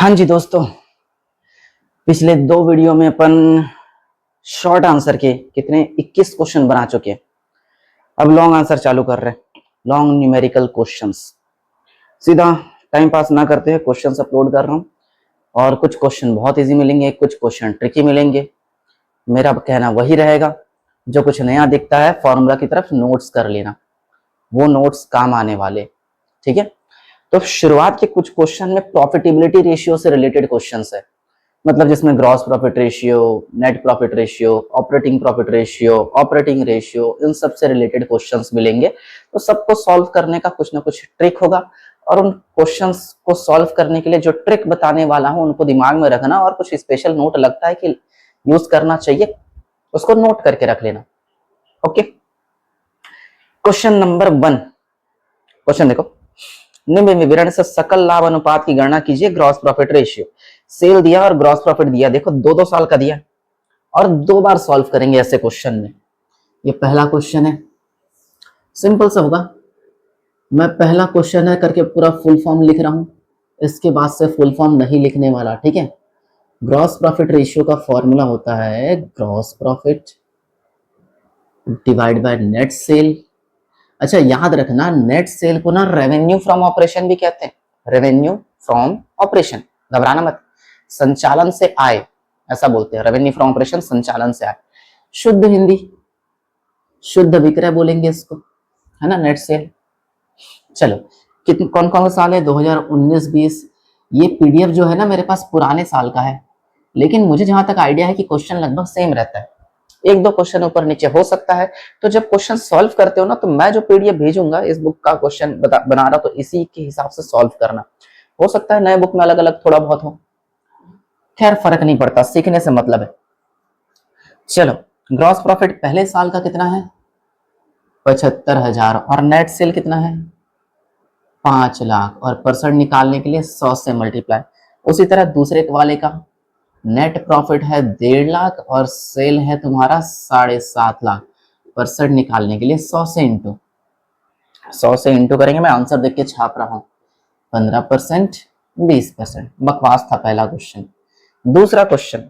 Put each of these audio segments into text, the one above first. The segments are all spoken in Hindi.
हाँ जी दोस्तों, पिछले दो वीडियो में अपन शॉर्ट आंसर के कितने 21 क्वेश्चन बना चुके हैं। अब लॉन्ग आंसर चालू कर रहे हैं, लॉन्ग न्यूमेरिकल क्वेश्चंस। सीधा टाइम पास ना करते हैं क्वेश्चंस अपलोड कर रहा हूँ। और कुछ क्वेश्चन बहुत इजी मिलेंगे, कुछ क्वेश्चन ट्रिकी मिलेंगे। मेरा कहना वही रहेगा, जो कुछ नया दिखता है फॉर्मूला की तरफ नोट्स कर लेना, वो नोट्स काम आने वाले। ठीक है, तो शुरुआत के कुछ क्वेश्चन में प्रॉफिटेबिलिटी रेशियो से रिलेटेड क्वेश्चंस है, मतलब जिसमें gross profit ratio, net profit ratio, operating profit ratio, operating ratio, इन सब से रिलेटेड क्वेश्चंस मिलेंगे। तो सबको सॉल्व करने का कुछ ना कुछ ट्रिक होगा, और उन क्वेश्चंस को सॉल्व करने के लिए जो ट्रिक बताने वाला हूं उनको दिमाग में रखना, और कुछ स्पेशल नोट लगता है कि यूज करना चाहिए उसको नोट करके रख लेना। Okay, question number 1। क्वेश्चन देखो, निम्न विवरण से सकल लाभ अनुपात की गणना कीजिए। ग्रॉस प्रॉफिट रेशियो, सेल दिया और ग्रॉस प्रॉफिट दिया, देखो 2-2 साल का दिया, और 2 बार सॉल्व करेंगे ऐसे क्वेश्चन में। ये पहला क्वेश्चन है, सिंपल सा होगा। मैं पहला क्वेश्चन है करके पूरा फुल फॉर्म लिख रहा हूं, इसके बाद से फुल फॉर्म नहीं लिखने वाला, ठीक है। ग्रॉस प्रॉफिट रेशियो का फॉर्मूला होता है gross profit divide by net cell. अच्छा याद रखना, नेट सेल को ना रेवेन्यू फ्रॉम ऑपरेशन भी कहते हैं, रेवेन्यू फ्रॉम ऑपरेशन, घबराना मत। संचालन से आय ऐसा बोलते हैं, रेवेन्यू फ्रॉम ऑपरेशन संचालन से आय। शुद्ध हिंदी, शुद्ध विक्रय बोलेंगे इसको, है ना, नेट सेल। चलो, कितने कौन कौन सा साल है, 2019-20। ये पीडीएफ जो है ना मेरे पास पुराने साल का है, लेकिन मुझे जहां तक आइडिया है कि क्वेश्चन लगभग सेम रहता है, 1-2 क्वेश्चन ऊपर नीचे हो सकता है। तो जब क्वेश्चन सॉल्व करते हो ना, तो मैं जो पीडीएफ भेजूंगा इस बुक का क्वेश्चन बना रहा, तो इसी के हिसाब से सॉल्व करना। हो सकता है नए बुक में अलग अलग थोड़ा बहुत हो, खैर फर्क नहीं पड़ता, सीखने से मतलब है। चलो, ग्रॉस प्रॉफिट पहले साल का कितना है, 75,000, और नेट सेल कितना है, 5 लाख, और परसेंट निकालने के लिए 100 से मल्टीप्लाई। उसी तरह दूसरे वाले का नेट प्रॉफिट है 1.5 लाख और सेल है तुम्हारा 7.5 लाख। परसेंट निकालने के लिए 100 से इंटू करेंगे। मैं आंसर देख के छाप रहा हूँ, 15%, 20%। बकवास था पहला क्वेश्चन। दूसरा क्वेश्चन,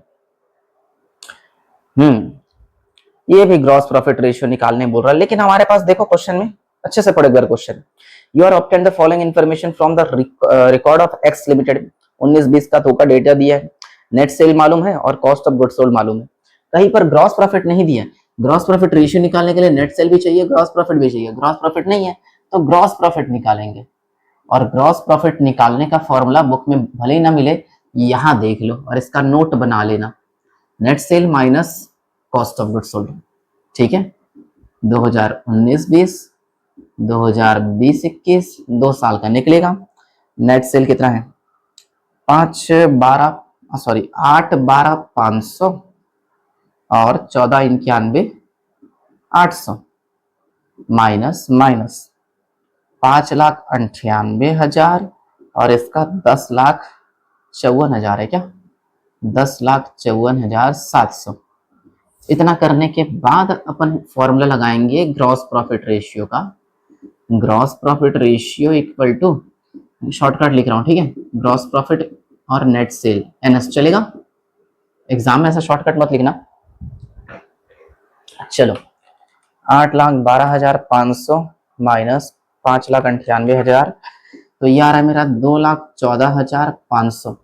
ये भी ग्रॉस प्रॉफिट रेशियो निकालने बोल रहा है, लेकिन हमारे पास देखो क्वेश्चन में अच्छे से पढ़ो एक बार question. You are obtain the following information from the record of X limited. 19-20 का तो का डेटा दिया है, नेट सेल मालूम है और कॉस्ट ऑफ गुड्स सोल्ड मालूम है। कहीं पर ग्रॉस प्रॉफिट नहीं दिया। ग्रॉस प्रॉफिट रेशियो निकालने के लिए नेट सेल भी चाहिए, ग्रॉस प्रॉफिट भी चाहिए। ग्रॉस प्रॉफिट नहीं है तो ग्रॉस प्रॉफिट निकालेंगे, और ग्रॉस प्रॉफिट निकालने का फॉर्मूला बुक में भले ही ना मिले, यहां देख लो और इसका नोट बना लेना, net cell minus cost of goods sold. ठीक है, 2019-20, 2020-21, 2 साल का निकलेगा। नेट सेल कितना है, 8-12-500 और 14-91-800 माइनस 5,98,000 और इसका 10,54,000 है क्या, 10,54,700। इतना करने के बाद अपन फॉर्मूला लगाएंगे ग्रॉस प्रॉफिट रेशियो का। Gross profit ratio equal to, shortcut लिख रहा हूं, ठीक है, ग्रॉस प्रॉफिट और नेट सेल, एनएस चलेगा। एग्जाम में ऐसा शॉर्टकट मत लिखना। चलो, 8,12,500 माइनस 5,98,000, तो ये आ रहा है मेरा 2,14,500।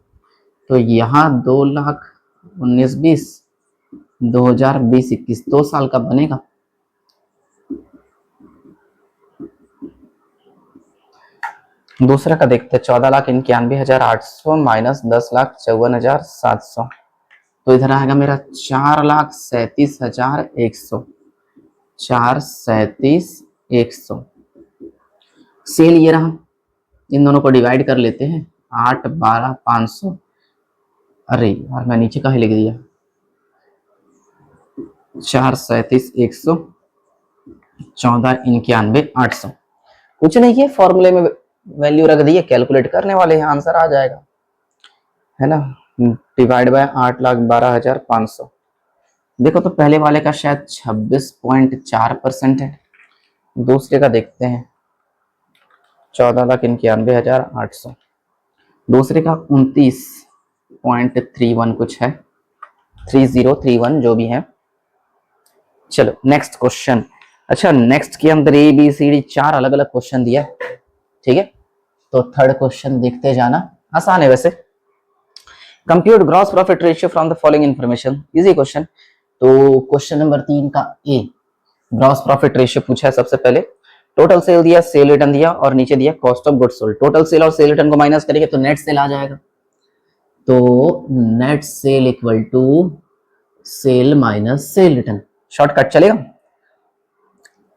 तो यहाँ 2,19,20, 2020-21, 2 साल का बनेगा। दूसरा का देखते हैं, 14,91,800 माइनस 10,54,700, तो इधर आएगा मेरा 4,37,100, 4,37,100। सेल ये रहा, इन दोनों को डिवाइड कर लेते हैं, 8-12-500। अरे यार मैं नीचे कहीं लिख दिया, 4,37,100, 14,91,800। कुछ नहीं किया, फॉर्मूले में वैल्यू रख दी है, कैलकुलेट करने वाले हैं, आंसर आ जाएगा, है ना। Divide by 8,12,500। देखो तो पहले वाले का शायद 26.4% है, दूसरे का देखते हैं 14,91,800। दूसरे का 29.31 कुछ है, 3031 जो भी है। चलो नेक्स्ट क्वेश्चन। अच्छा नेक्स्ट के अंदर ए बी सी डी 4 अलग अलग क्वेश्चन दिया है, ठीक है। तो थर्ड क्वेश्चन देखते जाना, आसान है वैसे। Compute gross profit ratio from the following information, easy question. तो क्वेश्चन नंबर 3 का ए, ग्रॉस प्रॉफिट रेशियो पूछा है सबसे पहले। टोटल सेल दिया, सेल रिटर्न दिया और नीचे दिया cost of goods sold. Total sale और सेल रिटर्न को माइनस करेंगे तो नेट सेल आ जाएगा। तो net sale equal to sale minus sale return, shortcut चलेगा।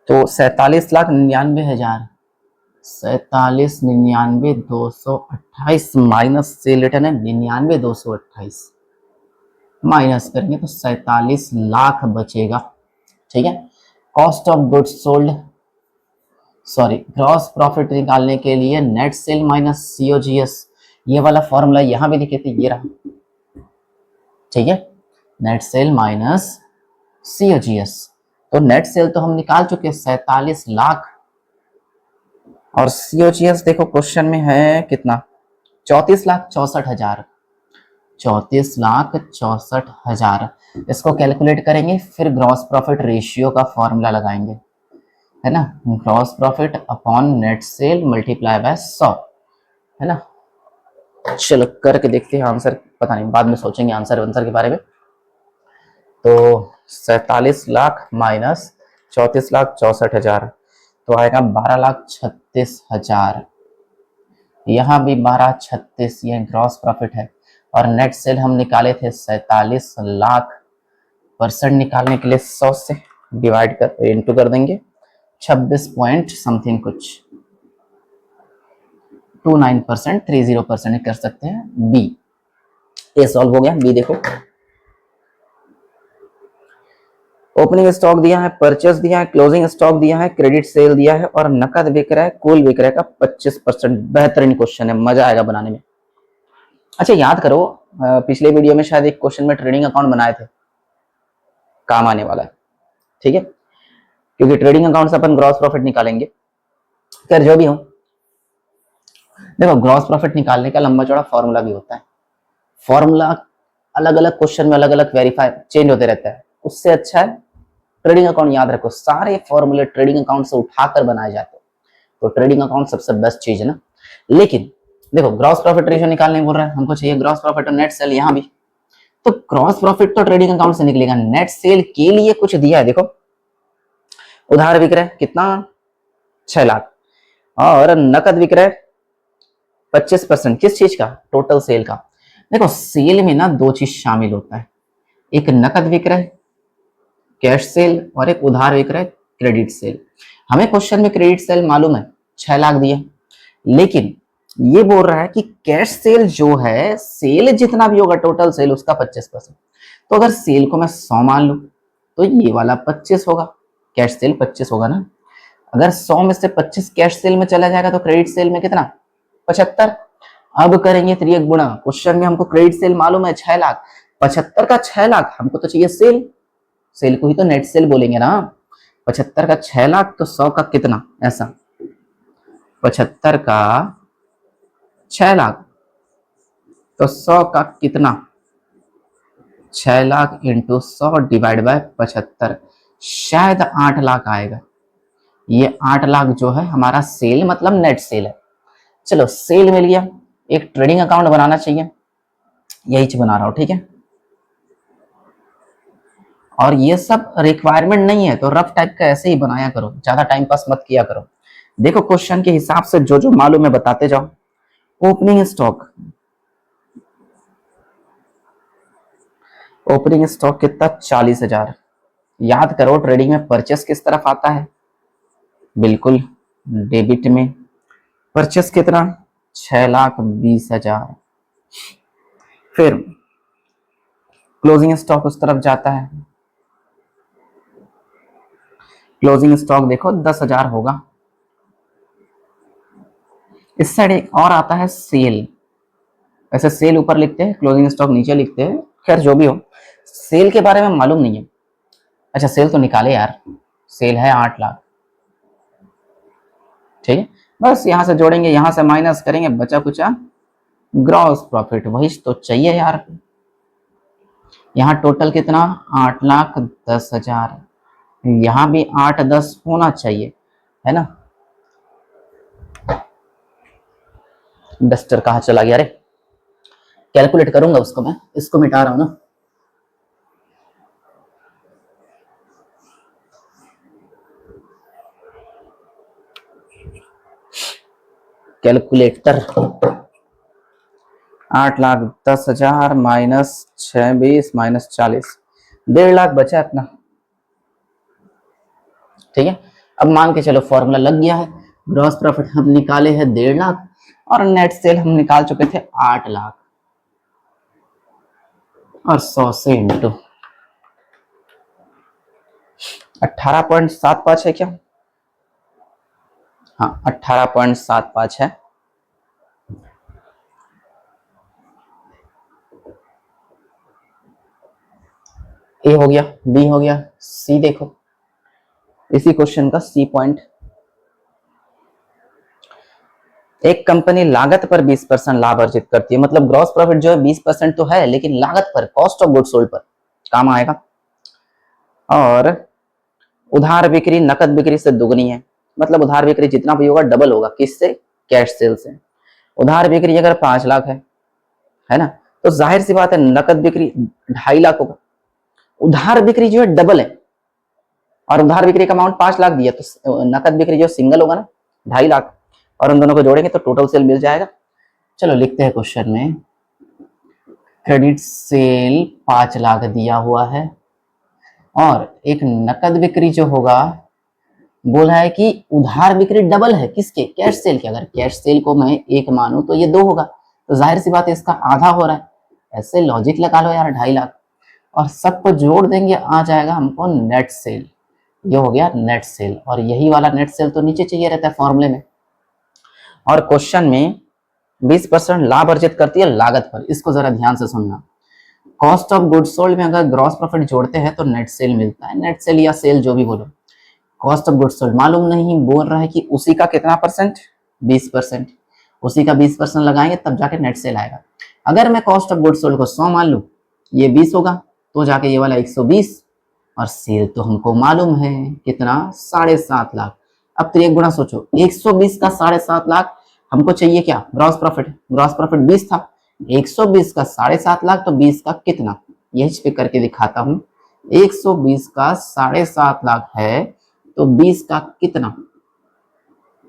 तो 47,99,000, 47,99,228 माइनस सेल रिटर्न है 99,228, माइनस करेंगे तो 47 लाख बचेगा, ठीक है। Cost of goods sold, sorry gross profit निकालने के लिए नेट सेल माइनस सीओजीएस, ये वाला फॉर्मूला यहां भी लिखे थे, ये रहा, ठीक है। नेट सेल माइनस सीओजीएस, तो नेट सेल तो हम निकाल चुके 47 लाख, और सीओजीएस देखो क्वेश्चन में है कितना, 34,64,000, 34,64,000। इसको कैलकुलेट करेंगे, फिर ग्रॉस प्रॉफिट रेशियो का फॉर्मूला लगाएंगे, है ना। Gross profit upon net sale multiply by 100, है ना। चलो करके देखते हैं आंसर, पता नहीं बाद में सोचेंगे आंसर के बारे में। तो 47 लाख माइनस 34,64,000 तो आएगा 12,36,000। यहाँ भी 12,36, ये ग्रॉस प्रॉफिट है। और नेट सेल हम निकाले थे 47 लाख, परसेंट निकालने के लिए 100 से डिवाइड कर इंटू कर देंगे, 26 पॉइंट समथिंग कुछ 29%, 30% कर सकते हैं। बी, ये सॉल्व हो गया। बी देखो, ओपनिंग स्टॉक दिया है, परचेस दिया है, क्लोजिंग स्टॉक दिया है, क्रेडिट सेल दिया है और नकद विक्रय कुल विक्रय का 25%। बेहतरीन क्वेश्चन है, मजा आएगा बनाने में। अच्छा याद करो, पिछले वीडियो में शायद एक क्वेश्चन में ट्रेडिंग अकाउंट बनाए थे, काम आने वाला है, ठीक है, क्योंकि ट्रेडिंग अकाउंट से अपन ग्रॉस प्रॉफिट निकालेंगे। खैर जो भी हो, देखो ग्रॉस प्रॉफिट निकालने का लंबा चौड़ा फॉर्मूला भी होता है, फॉर्मूला अलग अलग क्वेश्चन में अलग अलग वेरीफाई चेंज होते रहता है। उससे अच्छा है ट्रेडिंग अकाउंट याद रखो, सारे फॉर्मूले ट्रेडिंग अकाउंट से उठाकर बनाए जाते हैं, तो ट्रेडिंग अकाउंट सबसे बेस्ट चीज है ना। लेकिन देखो ग्रॉस प्रॉफिट रेशियो निकालने बोल रहा है, हमको चाहिए ग्रॉस प्रॉफिट और नेट सेल, यहां भी तो ग्रॉस प्रॉफिट तो ट्रेडिंग अकाउंट से निकलेगा, नेट सेल के लिए कुछ दिया है। देखो उधार विक्रय कितना, 6 लाख, और नकद विक्रय 25%, किस चीज का, टोटल सेल का। देखो सेल में ना 2 चीज शामिल होता है, एक नकद विक्रय कैश सेल और एक उधार विक्रय क्रेडिट सेल। हमें क्वेश्चन में क्रेडिट सेल मालूम है 6 लाख दिए, लेकिन ये बोल रहा है कि कैश सेल जो है, सेल जितना भी होगा टोटल सेल उसका 25%। तो अगर सेल को मैं 100 मान लूं तो ये वाला 25 होगा, कैश सेल 25 होगा ना। अगर 100 में से 25 कैश सेल में चला जाएगा तो क्रेडिट सेल में कितना, 75। अब करेंगे त्रियक गुणा, क्वेश्चन में हमको क्रेडिट सेल मालूम है 6 लाख, 75 का 6 लाख, हमको तो चाहिए सेल, सेल को ही तो नेट सेल बोलेंगे ना। 75 का 6 लाख तो 100 का कितना, ऐसा 75 का 6 लाख तो 100 का कितना, 6 लाख इंटू 100 डिवाइड बाय 75, शायद 8 लाख आएगा। ये 8 लाख जो है हमारा सेल मतलब नेट सेल है। चलो सेल मिल गया, एक ट्रेडिंग अकाउंट बनाना चाहिए, यही चीज बना रहा हूं, ठीक है। और ये सब रिक्वायरमेंट नहीं है तो रफ टाइप का ऐसे ही बनाया करो, ज्यादा टाइम पास मत किया करो। देखो क्वेश्चन के हिसाब से जो जो मालूम है बताते जाओ। ओपनिंग स्टॉक, ओपनिंग स्टॉक कितना, 40,000। याद करो ट्रेडिंग में परचेस किस तरफ आता है, बिल्कुल डेबिट में। परचेस कितना, 6,20,000। फिर क्लोजिंग स्टॉक उस तरफ जाता है, क्लोजिंग स्टॉक देखो 10,000 होगा। इस साइड एक और आता है सेल, ऐसे सेल ऊपर लिखते हैं, क्लोजिंग स्टॉक नीचे लिखते हैं। खैर जो भी हो, सेल के बारे में मालूम नहीं है। अच्छा सेल तो निकाले यार, सेल है 8 लाख, ठीक है। बस यहां से जोड़ेंगे, यहां से माइनस करेंगे, बचा कुचा ग्रॉस प्रॉफिट वही तो चाहिए यार। यहाँ टोटल कितना 8,10,000, यहाँ भी 8-10 होना चाहिए, है ना। डस्टर कहाँ चला गया रे, कैलकुलेट करूंगा उसको, मैं इसको मिटा रहा हूं ना। कैलकुलेटर 8,10,000 माइनस 26 माइनस 40, 1.5 लाख बचा है अपना। ठीक है, अब मान के चलो फॉर्मूला लग गया है। ग्रॉस प्रॉफिट हम निकाले हैं 1.5 लाख और नेट सेल हम निकाल चुके थे 8 लाख, और 100 से इंटू 18.75 है क्या, हाँ 18.75 है। ए हो गया, बी हो गया, सी देखो इसी क्वेश्चन का सी पॉइंट। एक कंपनी लागत पर 20% लाभ अर्जित करती है, मतलब ग्रॉस प्रॉफिट जो है 20% तो है, लेकिन लागत पर, कॉस्ट ऑफ गुड्स सोल्ड पर काम आएगा। और उधार बिक्री नकद बिक्री से दुगनी है, मतलब उधार बिक्री जितना भी होगा डबल होगा, किससे, कैश सेल से। उधार बिक्री अगर 5 लाख है ना, तो जाहिर सी बात है नकद बिक्री 2.5 लाख होगा। उधार बिक्री जो है डबल है, और उधार बिक्री का अमाउंट 5 लाख दिया, तो नकद बिक्री जो सिंगल होगा ना 2.5 लाख, और उन दोनों को जोड़ेंगे तो टोटल सेल मिल जाएगा। चलो लिखते हैं क्वेश्चन में, क्रेडिट सेल 5 लाख दिया हुआ है, और एक नकद बिक्री जो होगा बोला है कि उधार बिक्री डबल है, किसके, कैश सेल के। अगर कैश सेल को मैं 1 मानूं तो ये 2 होगा, तो जाहिर सी बात है इसका आधा हो रहा है। ऐसे लॉजिक लगा लो यार, 2.5 लाख, और सबको जोड़ देंगे आ जाएगा हमको नेट सेल। ये हो गया नेट सेल, और यही वाला नेट सेल तो नीचे चाहिए रहता है फॉर्मूले में। और क्वेश्चन में 20% लाभ अर्जित करती है लागत पर, इसको जरा ध्यान से सुनना। कॉस्ट ऑफ गुड्स सोल्ड में अगर ग्रॉस प्रॉफिट जोड़ते हैं तो नेट सेल मिलता है, नेट सेल या सेल जो भी बोलो। कॉस्ट ऑफ गुड्स सोल्ड मालूम नहीं, बोल रहा है कि उसी का कितना परसेंट, 20%, उसी का 20% लगाएंगे तब जाके नेट सेल आएगा। अगर मैं कॉस्ट ऑफ गुड्स सोल्ड को 100 मान लूं, ये 20 होगा, तो जाके ये वाला 120, और सेल तो हमको मालूम है कितना, 7.5 लाख। अब तो एक गुना सोचो, 120 का 7.5 लाख, हमको चाहिए क्या, ग्रॉस प्रॉफिट। ग्रॉस प्रॉफिट 20 था, 120 का 7.5 लाख, तो 20 का कितना, यही पे करके दिखाता हूं। 120 का 7.5 लाख है, तो 20 का कितना,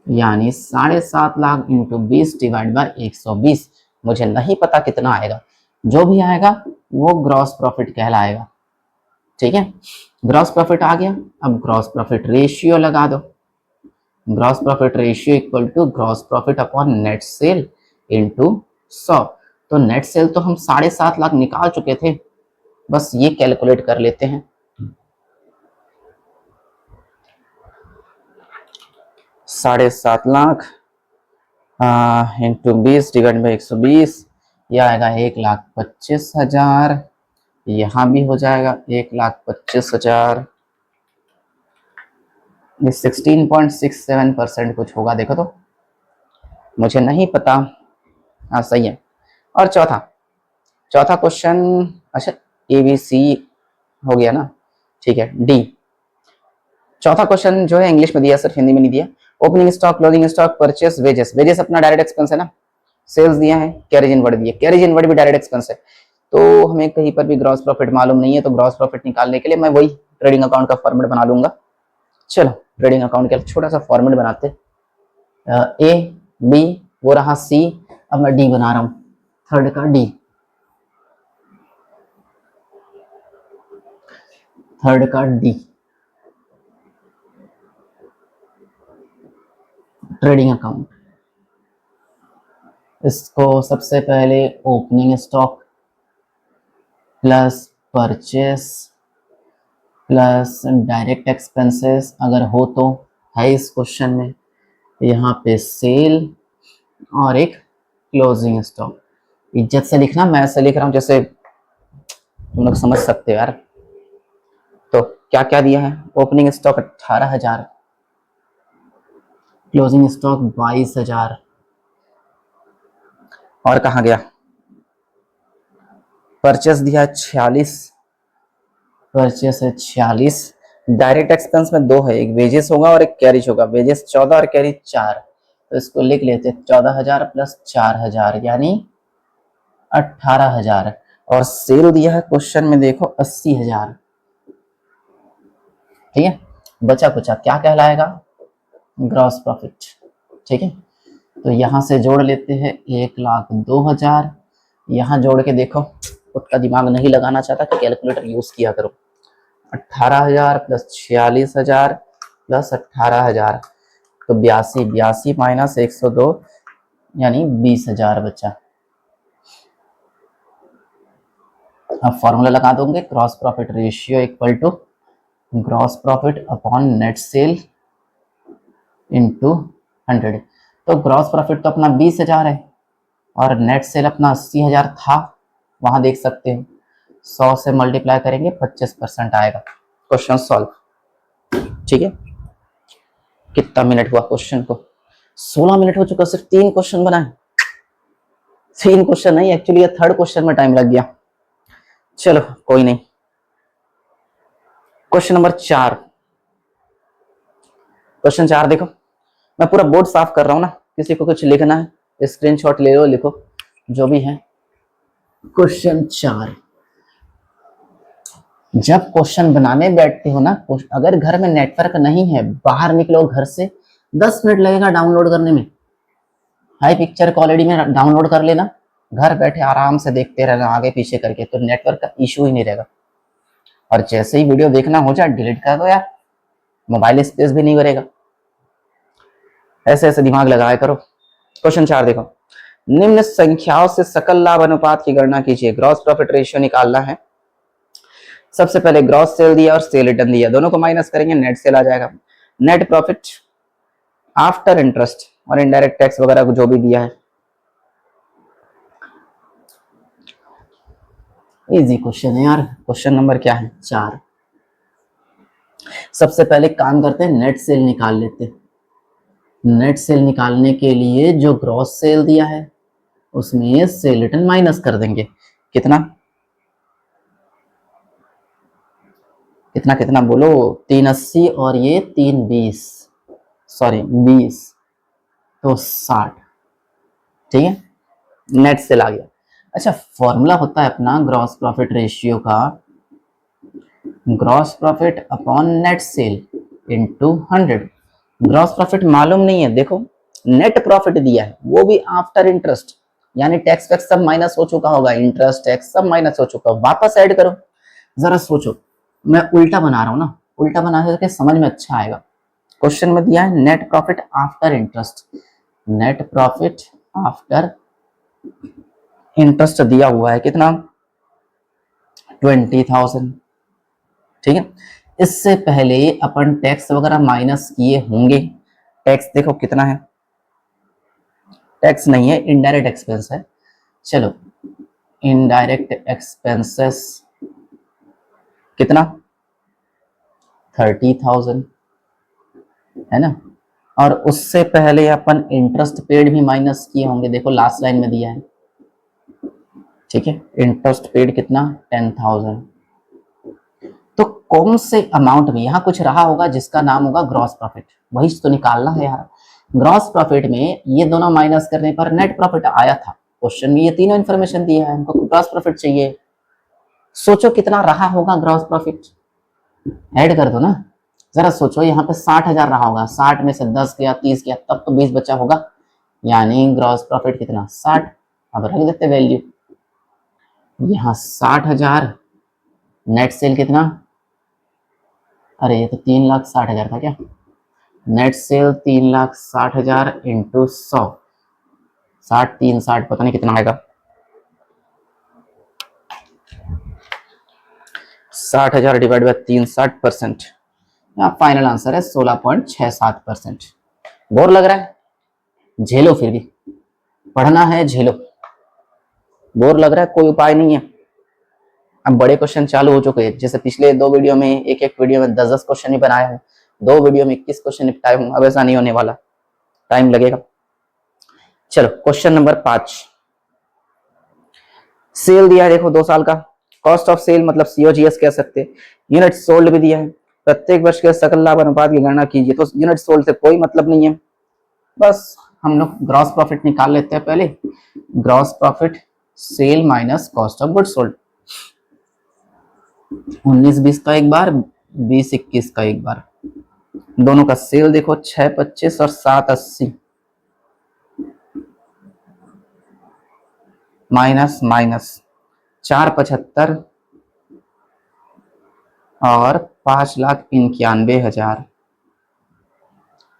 यानी 7.5 लाख इंटू 20 डिवाइड बाय 120। मुझे नहीं पता कितना आएगा, जो भी आएगा वो ग्रॉस प्रॉफिट कहलाएगा। ठीक है, ग्रॉस प्रॉफिट आ गया। अब ग्रॉस प्रॉफिट रेशियो लगा दो, gross profit ratio equal to gross profit upon net sale into 100। तो नेट सेल तो हम 7.5 लाख निकाल चुके थे, बस ये कैलकुलेट कर लेते हैं। 7.5 लाख इंटू 20 डिवाइड बाई 120, यह आएगा 1,25,000, यहाँ भी हो जाएगा 1,25,000। 16.67% कुछ होगा, देखो तो, मुझे नहीं पता। हाँ सही है। और चौथा क्वेश्चन, अच्छा ABC हो गया ना, ठीक है। डी, चौथा क्वेश्चन जो है इंग्लिश में दिया, सिर्फ हिंदी में नहीं दिया। Opening stock, closing stock, purchase, wages. Wages अपना डायरेक्ट एक्सपेंस है ना, सेल्स दिया है, कैरेज इनवर्ड दिया, कैरेज इनवर्ड भी डायरेक्ट एक्सपेंस है। तो हमें कहीं पर भी ग्रॉस प्रॉफिट मालूम नहीं है, तो ग्रॉस प्रॉफिट निकालने के लिए मैं वही ट्रेडिंग अकाउंट का फॉर्मेट बना लूंगा। चलो ट्रेडिंग अकाउंट का छोटा सा फॉर्मेट बनाते, ए बी वो रहा सी, अब मैं डी बना रहा हूं, थर्ड का डी, थर्ड का डी, ट्रेडिंग अकाउंट। इसको सबसे पहले opening stock plus purchase plus direct expenses अगर हो तो है इस क्वेश्चन में, यहाँ पे सेल और एक क्लोजिंग स्टॉक। इज्जत से लिखना, मैं ऐसे लिख रहा हूँ जैसे तुम लोग समझ सकते हो यार। तो क्या क्या दिया है, ओपनिंग स्टॉक 18,000, क्लोजिंग स्टॉक 22,000, और कहाँ गया, परचेस दिया 46, परचेस है 46। डायरेक्ट एक्सपेंस में दो है, एक वेजेस होगा और एक कैरिज होगा। वेजेस 14 और कैरिज 4, तो इसको लिख लेते हैं 14,000 प्लस 4,000 यानी 18,000। और सेल दिया है क्वेश्चन में देखो 80,000। ठीक है, बचा कुचा क्या कहलाएगा, ग्रॉस प्रॉफिट। ठीक है, तो यहां से जोड़ लेते हैं 1,02,000। यहां जोड़ के देखो, उसका दिमाग नहीं लगाना चाहता तो कैलकुलेटर यूज किया करो। 18,000 प्लस 46,000 प्लस 18,000, तो 82 माइनस 102 यानी 20,000 बचा। अब फॉर्मूला लगा दोगे, gross profit ratio equal to gross profit upon net sale into 100। तो ग्रॉस प्रॉफिट तो अपना 20,000 है और नेट सेल अपना 80,000 था, वहां देख सकते हो 100 से मल्टीप्लाई करेंगे 25% आएगा। Question solve. ठीक है, कितना मिनट हुआ क्वेश्चन को, 16 मिनट हो चुका, सिर्फ 3 क्वेश्चन बनाए। 3 क्वेश्चन नहीं, एक्चुअली थर्ड क्वेश्चन में टाइम लग गया। चलो कोई नहीं। क्वेश्चन नंबर 4, क्वेश्चन 4 देखो, मैं पूरा बोर्ड साफ कर रहा हूं ना, किसी को कुछ लिखना है स्क्रीनशॉट ले लो, लिखो जो भी है। क्वेश्चन 4, जब क्वेश्चन बनाने बैठते हो ना, अगर घर में नेटवर्क नहीं है, बाहर निकलो घर से, 10 मिनट लगेगा डाउनलोड करने में। हाई पिक्चर क्वालिटी में डाउनलोड कर लेना, घर बैठे आराम से देखते रहना आगे पीछे करके, तो नेटवर्क का इशू ही नहीं रहेगा। और जैसे ही वीडियो देखना हो जाए डिलीट कर दो यार, मोबाइल स्पेस भी नहीं करेगा। ऐसे ऐसे दिमाग लगाया करो। क्वेश्चन 4 देखो, निम्न संख्याओं से सकल लाभ अनुपात की गणना कीजिए। ग्रॉस प्रॉफिट रेशियो निकालना है। सबसे पहले ग्रॉस सेल दिया और सेल रिटर्न दिया, दोनों को माइनस करेंगे, नेट सेल आ जाएगा। नेट प्रॉफिट आफ्टर इंटरेस्ट और इनडायरेक्ट टैक्स वगैरह को जो भी दिया है। इजी क्वेश्चन है यार। क्वेश्चन नंबर क्या है, 4। सबसे पहले काम करते हैं, नेट सेल निकाल लेते हैं। नेट सेल निकालने के लिए जो ग्रॉस सेल दिया है उसमें सेल रिटर्न माइनस कर देंगे। कितना कितना कितना बोलो, 380 और ये 320, सॉरी 20, तो 60। ठीक है, नेट सेल आ गया। अच्छा, फॉर्मूला होता है अपना ग्रॉस प्रॉफिट रेशियो का, gross profit upon net sale into 100। Gross profit मालूम नहीं है, देखो नेट प्रॉफिट दिया है वो भी आफ्टर इंटरेस्ट, यानी टैक्स वैक्स सब माइनस हो चुका होगा, इंटरेस्ट टैक्स सब माइनस हो चुका, वापस ऐड करो। जरा सोचो, मैं उल्टा बना रहा हूं ना, उल्टा बना करके समझ में अच्छा आएगा। क्वेश्चन में दिया है net profit after interest, net profit after interest दिया हुआ है कितना, 20,000। ठीक है, इससे पहले अपन टैक्स वगैरह माइनस किए होंगे। टैक्स देखो कितना है, टैक्स नहीं है, इनडायरेक्ट एक्सपेंस है। चलो, इनडायरेक्ट एक्सपेंसेस कितना, 30,000 है ना। और उससे पहले अपन इंटरेस्ट पेड भी माइनस किए होंगे, देखो लास्ट लाइन में दिया है। ठीक है, इंटरेस्ट पेड कितना, 10,000। तो कौन से अमाउंट में यहाँ कुछ रहा होगा जिसका नाम होगा ग्रॉस प्रॉफिट, वही तो निकालना है यार। ग्रॉस प्रॉफिट में ये दोनों माइनस करने पर नेट प्रॉफिट आया था। क्वेश्चन में ये तीनों इंफॉर्मेशन दिया है, हमको ग्रॉस प्रॉफिट चाहिए। सोचो कितना रहा होगा ग्रॉस प्रॉफिट, ऐड कर दो ना। जरा सोचो, यहाँ पे 60,000 रहा होगा, 60 में से 10 गया, 30 गया, तब तो 20 बचा होगा, यानी ग्रॉस प्रॉफिट कितना, 60। अब रख देते वैल्यू, यहाँ 60,000, नेट सेल कितना, अरे ये तो 3,60,000 था क्या, नेट सेल 3,60,000 इंटू 100, 60 3 60 पता नहीं कितना आएगा, 60,000 डिवाइड बाय 3, 60%। यहाँ फाइनल आंसर है 16.67%। बोर लग रहा है, झेलो, फिर भी पढ़ना है, झेलो। बोर लग रहा है, कोई उपाय नहीं है। अब बड़े क्वेश्चन चालू हो चुके हैं, जैसे पिछले 2 वीडियो में, एक वीडियो में 10-10 क्वेश्चन ही बनाए हूँ, 2 वीडियो में 21 क्वेश्चन निपटाए हूँ। अब ऐसा नहीं होने वाला, टाइम लगेगा। चलो क्वेश्चन नंबर 5, सेल दिया है देखो 2 साल का, कॉस्ट ऑफ सेल मतलब सीओजीएस कह सकते, यूनिट सोल्ड भी दिया है, प्रत्येक वर्ष के सकल लाभ अनुपात की गणना कीजिए। तो यूनिट सोल्ड से कोई मतलब नहीं है, बस हम लोग ग्रॉस प्रॉफिट निकाल लेते हैं पहले। Gross profit sale minus cost of good sold, 19-20 का एक बार, 20-21 का एक बार, दोनों का सेल देखो 625 और 780, माइनस माइनस 475 और 5,91,000।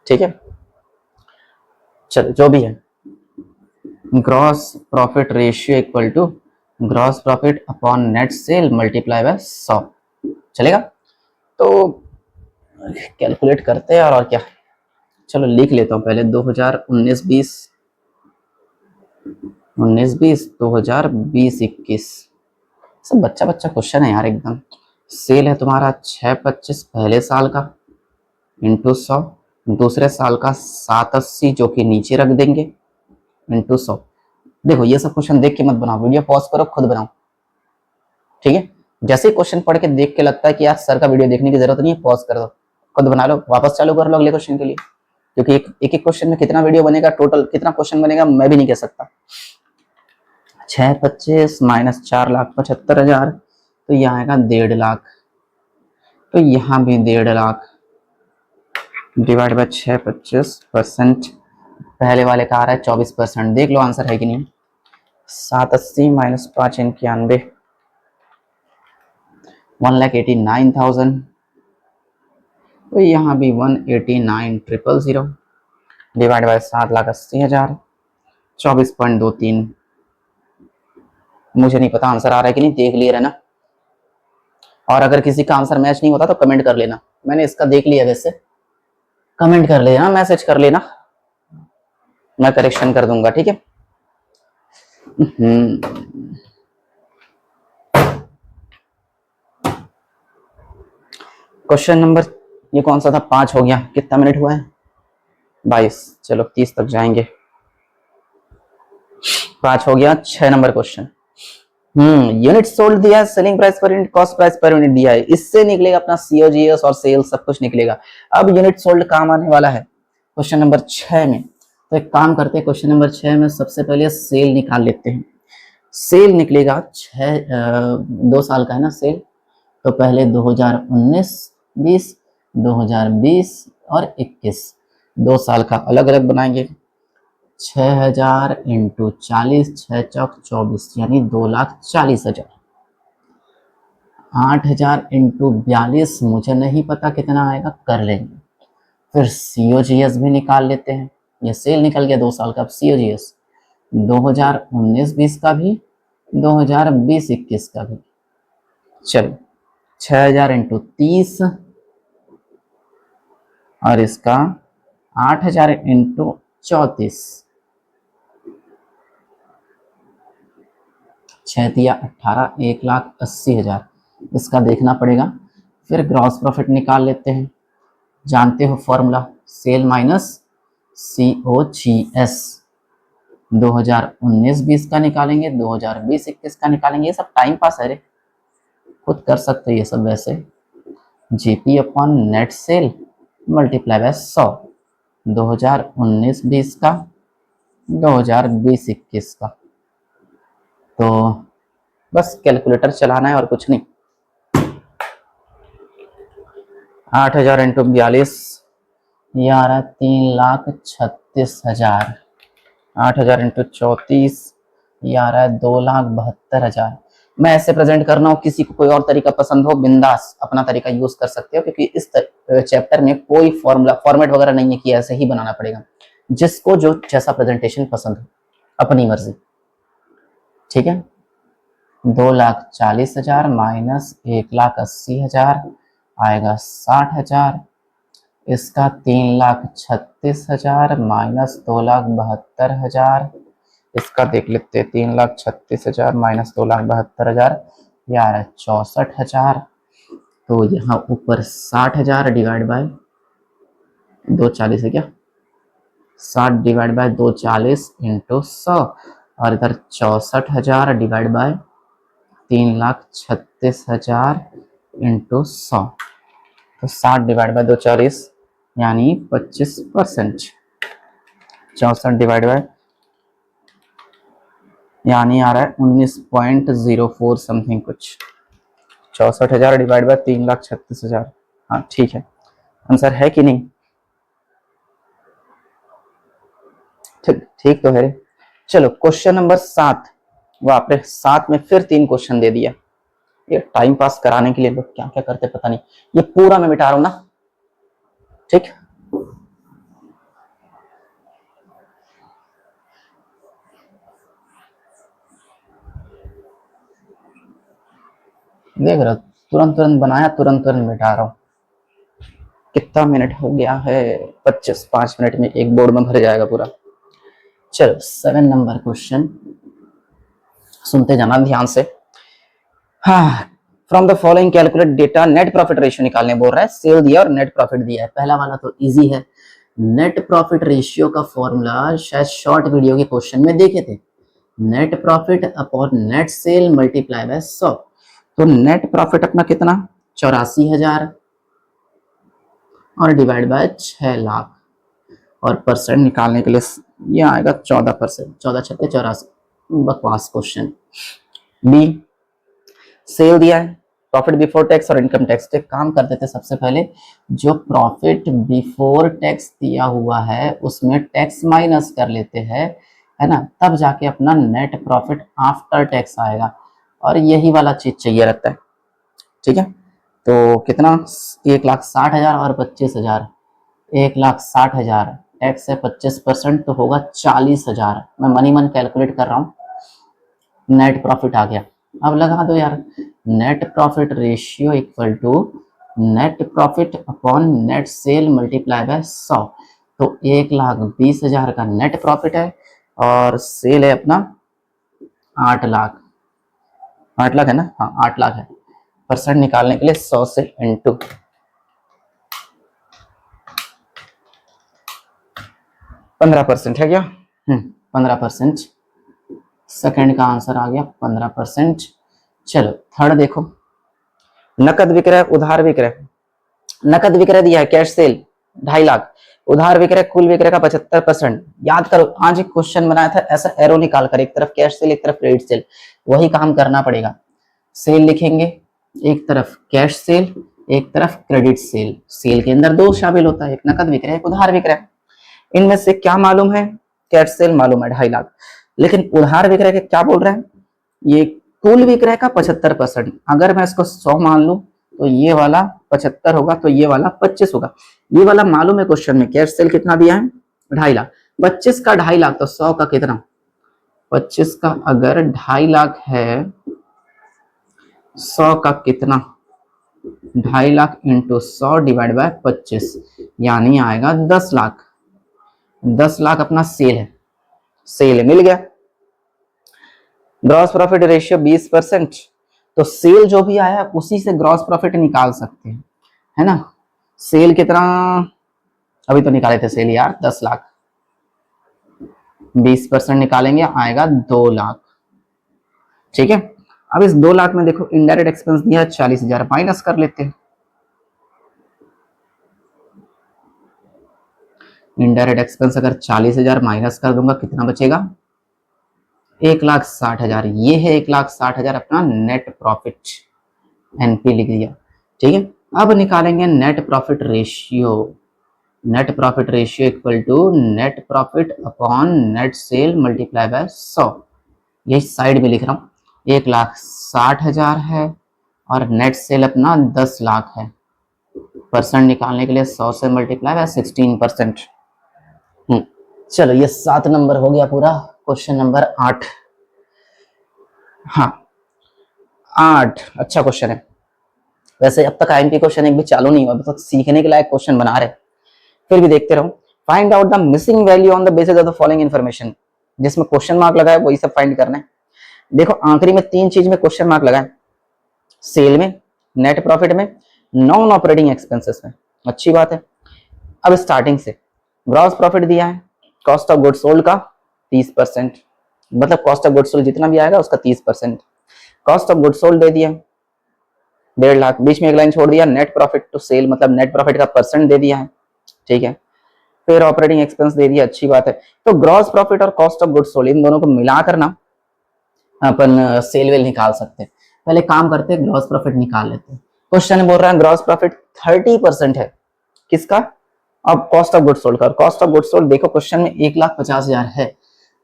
ठीक है, चलो जो भी है, gross profit ratio equal to gross profit upon net sale multiply by 100 चलेगा। तो कैलकुलेट करते हैं और क्या, चलो लिख लेता हूँ पहले 2019-20, 19-20, 2020-21, सब बच्चा बच्चा क्वेश्चन है यार एकदम। सेल है तुम्हारा 625 पहले साल का इंटू 100, दूसरे साल का 780 जो कि नीचे रख देंगे इंटू 100। देखो ये सब क्वेश्चन देख के मत बनाओ, वीडियो पॉज करो खुद बनाओ, ठीक है। जैसे क्वेश्चन पढ़ के देख के लगता है कि यार सर का वीडियो देखने की जरूरत नहीं है, पॉज कर दो, खुद बना लो, वापस चालू कर लो अगले क्वेश्चन के लिए, क्योंकि एक क्वेश्चन में कितना वीडियो बनेगा, टोटल कितना क्वेश्चन बनेगा मैं भी नहीं कह सकता। 625 माइनस 4,75,000 तो यहाँ आएगा 1.5 लाख, तो यहाँ भी 1.5 लाख डिवाइड बाय 625%, पहले वाले का आ रहा है 24%, देख लो आंसर है कि नहीं। 780 माइनस 591, 1,89,000, तो यहाँ भी 1,89,000 डिवाइड बाय 7,80,000, 24.23। मुझे नहीं पता आंसर आ रहा है कि नहीं, देख लिया है ना। और अगर किसी का आंसर मैच नहीं होता तो कमेंट कर लेना, मैंने इसका देख लिया वैसे, कमेंट कर लेना, मैसेज कर लेना, मैं करेक्शन कर दूंगा, ठीक है। क्वेश्चन नंबर ये कौन सा था, 5 हो गया, कितना मिनट हुआ है 22, चलो 30 तक जाएंगे, 5 हो गया। 6 नंबर क्वेश्चन, यूनिट सोल्ड दिया है, selling price per unit, cost price per unit दिया है, इससे निकलेगा अपना सीओजीएस और सेल सब कुछ निकलेगा। अब यूनिट सोल्ड काम आने वाला है क्वेश्चन नंबर 6 में, तो एक काम करते हैं, क्वेश्चन नंबर 6 में सबसे पहले सेल निकाल लेते हैं। सेल निकलेगा 2 साल का है ना सेल, तो पहले 2019-20, 2020 और 21, 2 साल का अलग अलग बनाएंगे। 6,000 इंटू 40, 6 चौक 24 यानी 2,40,000। 8,000 इंटू 42 मुझे नहीं पता कितना आएगा, कर लेंगे। फिर सीओजीएस भी निकाल लेते हैं, ये सेल निकल गया 2 साल का। अब सीओजीएस 2019-20 का भी, 2020-21 का भी। चलो 6,000 इंटू 30 और इसका 8,000 इंटू 34, 6×18 1,80,000, इसका देखना पड़ेगा। फिर ग्रॉस प्रॉफिट निकाल लेते हैं, जानते हो फॉर्मूला, सेल माइनस सीओजीएस। 2019-20 का निकालेंगे, 2020-21 का निकालेंगे, ये सब टाइम पास है रे, खुद कर सकते हो ये सब वैसे। GP upon net sale multiply by 100, 2019-20 का, 2020-21 का। तो बस कैलकुलेटर चलाना है और कुछ नहीं। 8,000 इंटू 42 ये आ रहा है 3,36,000, 8,000 इंटू 34 ये आ रहा है 2,72,000। मैं ऐसे प्रेजेंट कर रहा हूँ, किसी को कोई और तरीका पसंद हो बिंदास अपना तरीका यूज कर सकते हो, क्योंकि इस चैप्टर में कोई फॉर्मेट वगैरह नहीं है कि ऐसे ही बनाना पड़ेगा, जिसको जो जैसा प्रेजेंटेशन पसंद हो अपनी मर्जी, ठीक है। 2,40,000 माइनस 1,80,000 आएगा 60,000, इसका 3,36,000 माइनस 2,72,000, इसका देख लेते हैं, 3,36,000 माइनस 2,72,000 ये आ रहा है 64,000। तो यहाँ ऊपर 60,000 डिवाइड बाय 240 है क्या, 60 डिवाइड बाय 240 इंटू 100 और इधर 64,000 डिवाइड बाय 3,36,000 इंटू 100, तो 60 डिवाइड बाय 240 यानी 25%। 64 डिवाइड बाय यानी आ रहा है 19.04 समथिंग कुछ। 64,000 डिवाइड बाय 3,36,000, हाँ ठीक है, आंसर है कि नहीं? ठीक ठीक तो है। चलो क्वेश्चन नंबर 7, बाप रे 7 में फिर 3 क्वेश्चन दे दिया। ये टाइम पास कराने के लिए लोग क्या क्या करते पता नहीं। ये पूरा मैं मिटा रहा हूं ना, ठीक। देख रहे हो, तुरंत तुरंत बनाया, तुरंत तुरंत मिटा रहा हूं। कितना मिनट हो गया है? 25, 5 मिनट में एक बोर्ड में भर जाएगा पूरा। चलो 7 नंबर क्वेश्चन सुनते जाना ध्यान से। हाँ, from the following calculate data, net profit ratio निकालने बोल रहा है। सेल दिया और नेट प्रॉफिट दिया है। पहला वाला तो इजी है। नेट प्रॉफिट रेशियो का फॉर्मूला शायद शॉर्ट वीडियो के क्वेश्चन में देखे थे। Net profit upon net sale multiply by 100। तो नेट प्रॉफिट अपना कितना? 84,000 और डिवाइड बाय 6 लाख, और परसेंट निकालने के लिए ये आएगा 14%। 14 छक्के 84। बकवास क्वेश्चन। बी, सेल दिया है, प्रॉफिट बिफोर टैक्स और इनकम टैक्स। तो एक काम कर देते सबसे पहले, जो प्रॉफिट बिफोर टैक्स दिया हुआ है उसमें टैक्स माइनस कर लेते हैं, है ना, तब जाके अपना नेट प्रॉफिट आफ्टर टैक्स आएगा। और यही वाला चीज चाहिए रहता है, ठीक है। तो कितना? 1,60,000 और 25,000। 1,60,000 टैक्स है 25%, तो होगा 40,000। मैं मनी मन कैलकुलेट कर रहा हूँ, नेट प्रॉफिट आ गया। अब लगा दो यार, net profit ratio equal to net profit upon net sale multiply by 100। तो 1,20,000 का नेट प्रॉफिट है और सेल है अपना 8 लाख। 8 लाख है ना? हाँ 8 लाख है। परसेंट निकालने के लिए 100 से इंटू 15% है क्या? 15%। सेकंड का आंसर आ गया 15%। चलो थर्ड देखो, नकद विक्रय उधार विक्रय। नकद विक्रय दिया है कैश सेल 2.5 लाख, उधार विक्रय कुल विक्रय का 75%। याद करो आज एक क्वेश्चन बनाया था ऐसा, एरो निकाल कर, एक तरफ कैश सेल एक तरफ क्रेडिट सेल, वही काम करना पड़ेगा। सेल लिखेंगे, एक तरफ कैश सेल एक तरफ क्रेडिट सेल। सेल के अंदर दो शामिल होता है, एक नकद विक्रय एक उधार विक्रय। इनमें से क्या मालूम है? कैश सेल मालूम है 2.5 लाख, लेकिन उधार विक्रय के क्या बोल रहे हैं? ये कुल विक्रय का 75%। अगर मैं इसको 100 मान लूं तो ये वाला 75 होगा, तो ये वाला 25 होगा। ये वाला मालूम है क्वेश्चन में। कैश सेल कितना दिया है? 2.5 लाख। 25 का 2.5 लाख तो 100 का कितना? 25 का अगर 2.5 लाख है, 100 का कितना? 2.5 लाख इंटू 100 डिवाइड बाय 25 यानी आएगा 10 लाख। 10 लाख अपना सेल है, सेल मिल गया। Gross profit ratio 20%। तो सेल जो भी आया उसी से ग्रॉस प्रॉफिट निकाल सकते हैं, है ना। सेल कितना अभी तो निकाले थे? सेल यार 10 लाख, 20% निकालेंगे आएगा 2 लाख, ठीक है। अब इस 2 लाख में देखो इनडायरेक्ट एक्सपेंस दिया 40,000, माइनस कर लेते हैं। इनडायरेक्ट एक्सपेंस अगर 40,000 माइनस कर दूंगा कितना बचेगा? 1,60,000। ये है 1,60,000 अपना नेट प्रॉफिट, एनपी लिख दिया, ठीक है। अब निकालेंगे net profit ratio. Net profit ratio equal to net profit upon net sale multiply by 100। ये साइड में लिख रहा हूँ, 1,60,000 है और नेट सेल अपना 10 लाख है। परसेंट निकालने के लिए 100 से मल्टीप्लाई बाय 16%। चलो ये 7 नंबर हो गया पूरा। Question number 8। हाँ 8 अच्छा क्वेश्चन है। वैसे अब तक आईएमपी क्वेश्चन एक भी चालू नहीं हुआ, अब तक सीखने के लायक क्वेश्चन बना रहे, फिर भी देखते रहो। Find out the missing value on the basis of the following information. जिसमें क्वेश्चन मार्क लगा है वही सब फाइंड करना है। देखो आखिरी में 3 चीज में क्वेश्चन मार्क लगा है, सेल में, नेट प्रॉफिट में, नॉन ऑपरेटिंग एक्सपेंसेस में। अच्छी बात है। अब स्टार्टिंग से ग्रॉस प्रॉफिट दिया है, कॉस्ट ऑफ गुड्स सोल्ड का 30%, मतलब कॉस्ट ऑफ गुड्स सोल्ड जितना भी आएगा उसका 30%। कॉस्ट ऑफ गुड्स सोल्ड दे दिया 1.5 लाख, बीच में एक लाइन छोड़ दिया नेट प्रॉफिट टू सेल, मतलब नेट प्रॉफिट का परसेंट दे दिया है, ठीक है। फिर ऑपरेटिंग एक्सपेंस दे दिया, अच्छी बात है। तो ग्रॉस प्रॉफिट और cost of goods sold in दोनों को मिलाकर ना अपन सेल वेल निकाल सकते हैं। पहले काम करते हैं, ग्रॉस प्रॉफिट निकाल लेते हैं। क्वेश्चन बोल रहा है ग्रॉस प्रॉफिट 30% है किसका, अब कॉस्ट ऑफ गुड्स सोल्ड का। कॉस्ट ऑफ गुड्स सोल्ड देखो क्वेश्चन में 1,50,000 है,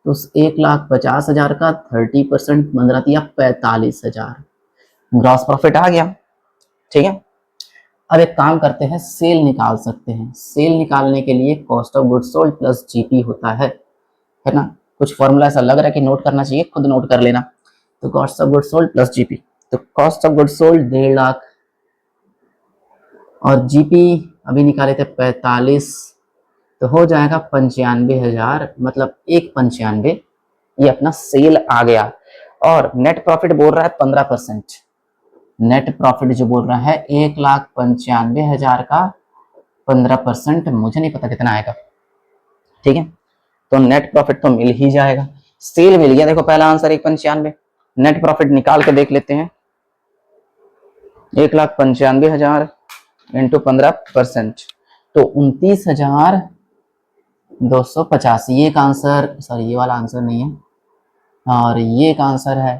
तो उस 1,50,000 का 30% 15 दिया 45,000, ग्रॉस प्रॉफिट आ गया, ठीक है। अब एक काम करते हैं, सेल निकाल सकते हैं। सेल निकालने के लिए cost of goods sold plus GP होता है ना। कुछ फॉर्मूला ऐसा लग रहा है कि नोट करना चाहिए, खुद नोट कर लेना। तो cost of goods sold plus GP, तो cost of goods sold 1.5 lakh और जीपी अभी निकाले थे 45, तो हो जाएगा 95,000, मतलब 195, ये अपना सेल आ गया। और नेट प्रॉफिट बोल रहा है 15%, नेट प्रॉफिट जो बोल रहा है 1,95,000 का 15%, मुझे नहीं पता कितना आएगा, ठीक है। तो नेट प्रॉफिट तो मिल ही जाएगा, सेल मिल गया। देखो पहला आंसर 195, नेट प्रॉफिट निकाल के देख लेते हैं, 1,95,000 इंटू 15%, तो 29,250, ये एक आंसर, सॉरी ये वाला आंसर नहीं है, और ये एक आंसर है,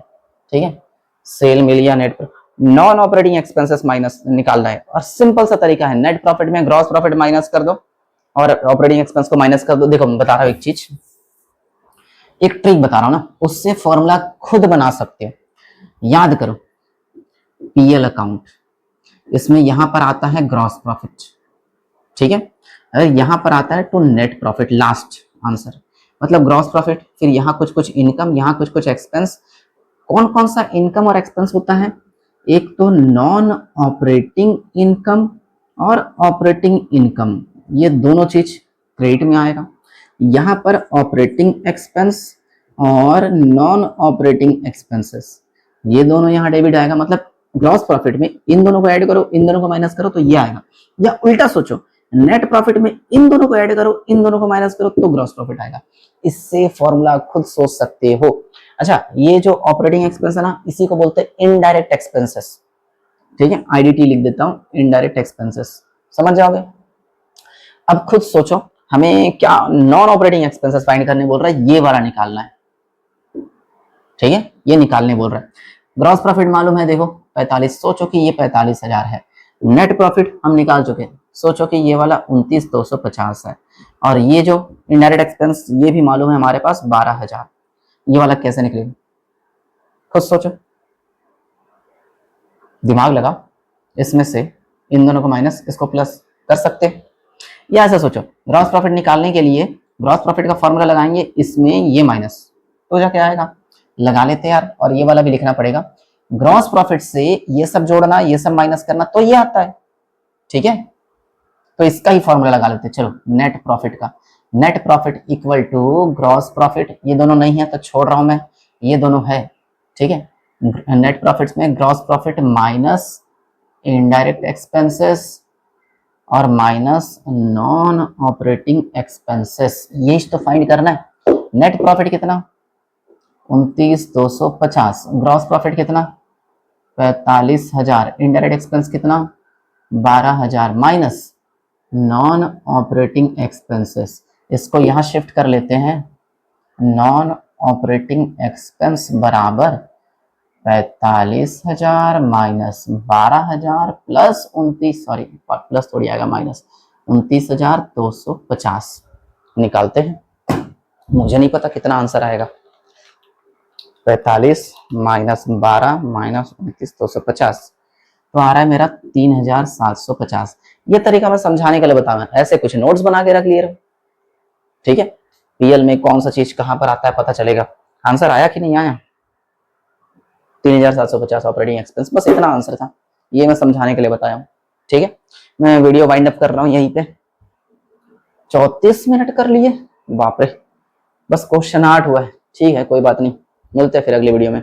ठीक है। सेल मिल गया, net non operating expenses minus निकालना है, और सिंपल सा तरीका है, नेट प्रॉफिट में ग्रॉस प्रॉफिट माइनस कर दो और ऑपरेटिंग एक्सपेंस को माइनस कर दो। देखो मैं बता रहा हूं एक चीज, एक ट्रिक बता रहा हूं ना, उससे फॉर्मूला खुद बना सकते हो। याद करो, पीएल अकाउंट, इसमें यहां पर आता है ग्रॉस प्रॉफिट, ठीक है। अगर यहां पर आता है तो नेट प्रॉफिट, लास्ट आंसर, मतलब ग्रॉस प्रॉफिट, फिर यहां कुछ कुछ इनकम, यहां कुछ कुछ एक्सपेंस। कौन कौन सा इनकम और एक्सपेंस होता है, एक तो नॉन ऑपरेटिंग इनकम और ऑपरेटिंग इनकम, ये दोनों चीज क्रेडिट में आएगा। यहां पर ऑपरेटिंग एक्सपेंस और नॉन ऑपरेटिंग एक्सपेंसेस, ये दोनों यहां डेबिट आएगा। मतलब ग्रॉस प्रॉफिट में इन दोनों को ऐड करो, इन दोनों को माइनस करो तो ये आएगा। या उल्टा सोचो, नेट प्रॉफिट में इन दोनों को ऐड करो, इन दोनों को माइनस करो तो ग्रॉस प्रॉफिट आएगा। इससे फॉर्मूला खुद सोच सकते हो। अच्छा, ये जो ऑपरेटिंग एक्सपेंस है ना, इसी को बोलते हैं इनडायरेक्ट एक्सपेंसेस, ठीक है। आईडीटी लिख देता हूं, इनडायरेक्ट एक्सपेंसेस, समझ जाओगे। अब खुद सोचो, हमें क्या नॉन ऑपरेटिंग एक्सपेंसेस फाइंड करने बोल रहा है, ये वाला निकालना है, ठीक है, ये निकालने बोल रहा है। ग्रॉस प्रॉफिट मालूम है, देखो 45, सोचो कि ये 45,000 है। नेट प्रॉफिट हम निकाल चुके हैं, सोचो कि ये वाला 29,250 है। और ये जो इनडायरेक्ट एक्सपेंस, ये भी मालूम है हमारे पास 12,000, ये वाला कैसे निकलेगा, खुद सोचो, दिमाग लगाओ। इसमें से इन दोनों को माइनस, इसको प्लस कर सकते हैं। या ऐसा सोचो, ग्रॉस प्रॉफिट निकालने के लिए ग्रॉस प्रॉफिट का फॉर्मूला लगाएंगे, इसमें ये माइनस, तो जा क्या आएगा, लगा लेते यार। और ये वाला भी लिखना पड़ेगा, ग्रॉस प्रॉफिट से ये सब जोड़ना, ये सब माइनस करना, तो ये आता है, ठीक है। तो इसका ही फॉर्मूला लगा लेते हैं, चलो नेट प्रॉफिट का। Net profit equal to gross profit, ये दोनों नहीं है तो छोड़ रहा हूं मैं, ये दोनों है, ठीक है। नेट प्रॉफिट में gross profit minus indirect expenses और माइनस नॉन ऑपरेटिंग एक्सपेंसेस, ये तो फाइंड करना है। नेट प्रॉफिट कितना, 29,250, ग्रॉस प्रॉफिट कितना 45,000, इनडायरेक्ट एक्सपेंस कितना 12,000, माइनस नॉन ऑपरेटिंग एक्सपेंसेस, इसको यहां शिफ्ट कर लेते हैं। नॉन ऑपरेटिंग एक्सपेंस बराबर 45,000 माइनस 12,000 प्लस 29, सॉरी प्लस थोड़ी आएगा, माइनस 29,250 निकालते हैं। मुझे नहीं पता कितना आंसर आएगा, 45 माइनस 12 माइनस 29,250, तो आ रहा है मेरा 3,750। ये तरीका मैं समझाने के लिए बता रहा हूं, ऐसे कुछ नोट्स बना के रख लिए, ठीक है। पीएल में कौन सा चीज कहां पर आता है पता चलेगा। आंसर आया कि नहीं आया, 3,750 ऑपरेटिंग एक्सपेंस, बस इतना आंसर था, ये मैं समझाने के लिए बताया हूँ, ठीक है। मैं वीडियो वाइंड अप कर रहा हूँ यहीं पे, 34 मिनट कर लिए, बाप रे, बस क्वेश्चन 8 हुआ है, ठीक है कोई बात नहीं, मिलते हैं फिर अगली वीडियो में।